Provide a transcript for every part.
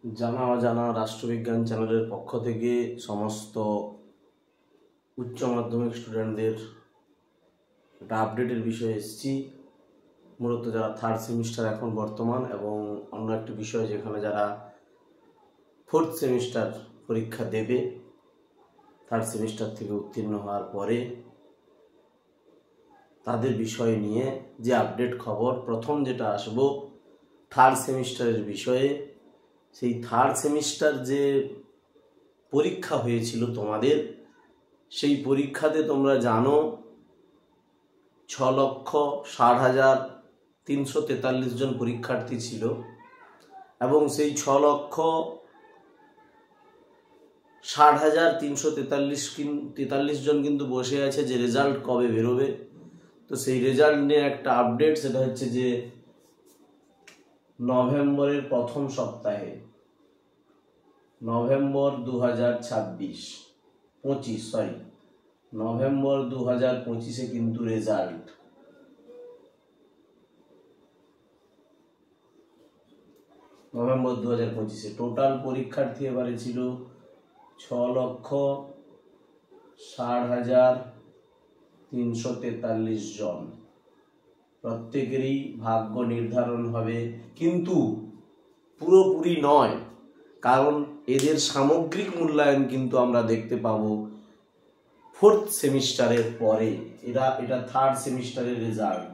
জানা অজানা রাষ্ট্রবিজ্ঞান চ্যানেলের পক্ষ থেকে সমস্ত উচ্চ মাধ্যমিক স্টুডেন্টদের একটা আপডেটের বিষয়ে এসেছি। মূলত যারা থার্ড সেমিস্টার এখন বর্তমান এবং অন্য একটি বিষয় যেখানে যারা ফোর্থ সেমিস্টার পরীক্ষা দেবে থার্ড সেমিস্টার থেকে উত্তীর্ণ হওয়ার পরে তাদের বিষয় নিয়ে যে আপডেট খবর। প্রথম যেটা আসবো থার্ড সেমিস্টারের বিষয়ে। সেই থার্ড সেমিস্টার যে পরীক্ষা হয়েছিল তোমাদের, সেই পরীক্ষাতে তোমরা জানো 6,60,343 জন পরীক্ষার্থী ছিল এবং সেই 6,60,343 জন কিন্তু বসে আছে যে রেজাল্ট কবে বেরোবে। তো সেই রেজাল্ট নিয়ে একটা আপডেট, সেটা হচ্ছে যে নভেম্বরের প্রথম সপ্তাহে, নভেম্বর 2025 কিন্তু রেজাল্ট। নভেম্বর 2025 টোটাল পরীক্ষার্থী এবারে ছিল 6,60,343 জন। প্রত্যেকেরই ভাগ্য নির্ধারণ হবে, কিন্তু পুরোপুরি নয়, কারণ এদের সামগ্রিক মূল্যায়ন কিন্তু আমরা দেখতে পাবো ফোর্থ সেমিস্টারের পরে। এটা থার্ড সেমিস্টারের রেজাল্ট।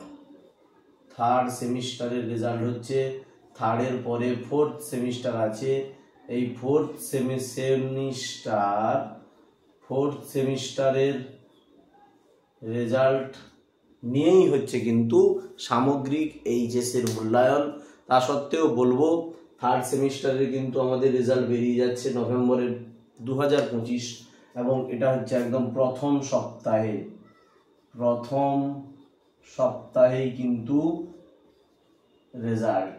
থার্ড সেমিস্টারের রেজাল্ট হচ্ছে থার্ডের পরে ফোর্থ সেমিস্টার আছে। এই ফোর্থ সেমিস্টারের রেজাল্ট নিয়েই হচ্ছে কিন্তু সামগ্রিক এইচএসের মূল্যায়ন। তা সত্ত্বেও বলবো থার্ড সেমিস্টারে কিন্তু আমাদের রেজাল্ট বেরিয়ে যাচ্ছে নভেম্বরের 2025 এবং এটা হচ্ছে একদম প্রথম সপ্তাহেই কিন্তু রেজাল্ট,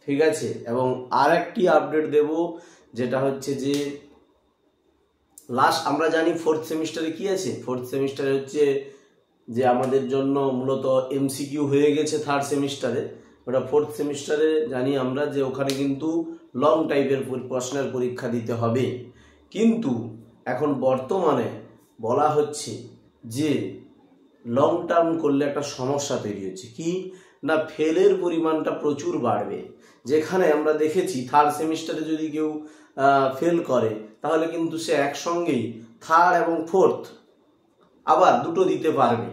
ঠিক আছে। এবং আর একটি আপডেট দেব, যেটা হচ্ছে যে লাস্ট আমরা জানি ফোর্থ সেমিস্টারে কি আছে। ফোর্থ সেমিস্টারে হচ্ছে যে আমাদের জন্য মূলত এমসিকিউ হয়ে গেছে থার্ড সেমিস্টারে। ওটা ফোর্থ সেমিস্টারে জানি আমরা যে ওখানে কিন্তু লং টাইপের প্রশ্নের পরীক্ষা দিতে হবে। কিন্তু এখন বর্তমানে বলা হচ্ছে যে লং টার্ম করলে একটা সমস্যা তৈরি হচ্ছে, কি না ফেলের পরিমাণটা প্রচুর বাড়বে। যেখানে আমরা দেখেছি থার্ড সেমিস্টারে যদি কেউ ফেল করে তাহলে কিন্তু সে একসঙ্গেই থার্ড এবং ফোর্থ আবার দুটো দিতে পারবে,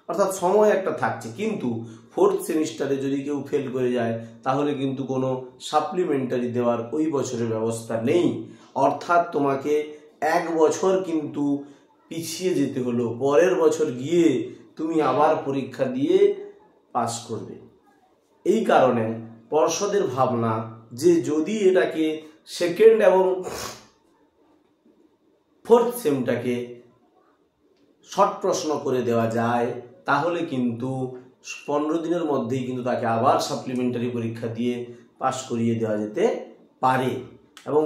অর্থাৎ সময় একটা থাকছে। কিন্তু ফোর্থ সেমিস্টারে যদি কেউ ফেল করে যায় তাহলে কিন্তু কোনো সাপ্লিমেন্টারি দেওয়ার ওই বছরের ব্যবস্থা নেই, অর্থাৎ তোমাকে এক বছর কিন্তু পিছিয়ে যেতে হলো। পরের বছর গিয়ে তুমি আবার পরীক্ষা দিয়ে পাস করবে। এই কারণে পর্ষদের ভাবনা যে যদি এটাকে সেকেন্ড এবং ফোর্থ সেমটাকে শর্ট প্রশ্ন করে দেওয়া যায় তাহলে কিন্তু 15 দিনের মধ্যেই কিন্তু তাকে আবার সাপ্লিমেন্টারি পরীক্ষা দিয়ে পাস করিয়ে দেওয়া যেতে পারে। এবং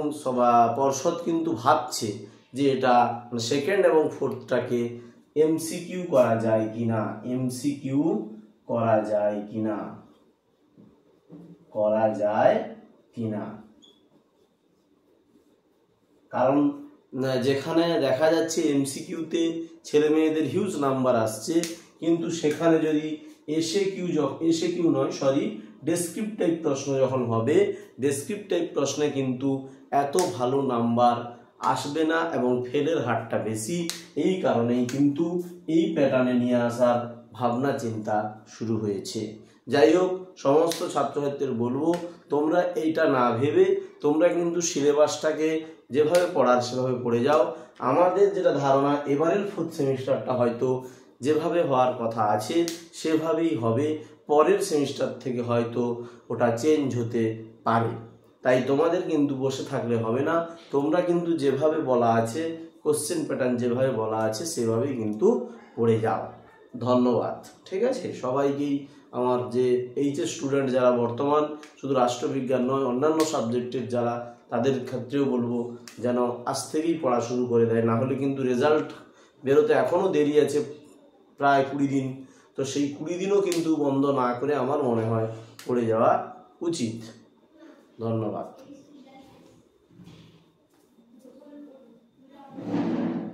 পর্ষদ কিন্তু ভাবছে যে এটা সেকেন্ড এবং ফোর্থটাকে এমসিকিউ করা যায় কিনা, কারণ যেখানে দেখা যাচ্ছে এমসিকিউতে ছেলে মেয়েদের হিউজ নাম্বার আসছে, কিন্তু সেখানে যদি ডেসক্রিপ্টিভ টাইপ প্রশ্ন যখন হবে, ডেসক্রিপ্টিভ টাইপ প্রশ্নে কিন্তু এত ভালো নাম্বার আসবে না এবং ফেলের হারটা বেশি। এই কারণেই কিন্তু এই প্যাটার্নে নিয়ে আসার ভাবনা চিন্তা শুরু হয়েছে। যাই হোক, সমস্ত ছাত্রছাত্রীদের বলবো তোমরা এইটা না ভেবে তোমরা কিন্তু সিলেবাসটাকে যেভাবে পড়ার সেভাবে পড়ে যাও। আমাদের যেটা ধারণা এবারের ফোর্থ সেমিস্টারটা হয়তো যেভাবে হওয়ার কথা আছে সেভাবেই হবে, পরের সেমিস্টার থেকে হয়তো ওটা চেঞ্জ হতে পারে। তাই তোমাদের কিন্তু বসে থাকলে হবে না, তোমরা কিন্তু যেভাবে বলা আছে কোশ্চেন প্যাটার্ন যেভাবে বলা আছে সেভাবেই কিন্তু পড়ে যাও। ধন্যবাদ, ঠিক আছে। সবাইকেই আমার যে এইচএস স্টুডেন্ট যারা বর্তমান শুধু রাষ্ট্রবিজ্ঞান নয় অন্যান্য সাবজেক্টের যারা, তাদের ক্ষেত্রেও বলবো যেন আজ থেকেই পড়া শুরু করে দেয়, না হলে কিন্তু রেজাল্ট বেরোতে এখনও দেরি আছে প্রায় 20 দিন। তো সেই 20 দিনও কিন্তু বন্ধ না করে আমার মনে হয় পড়ে যাওয়া উচিত। ধন্যবাদ।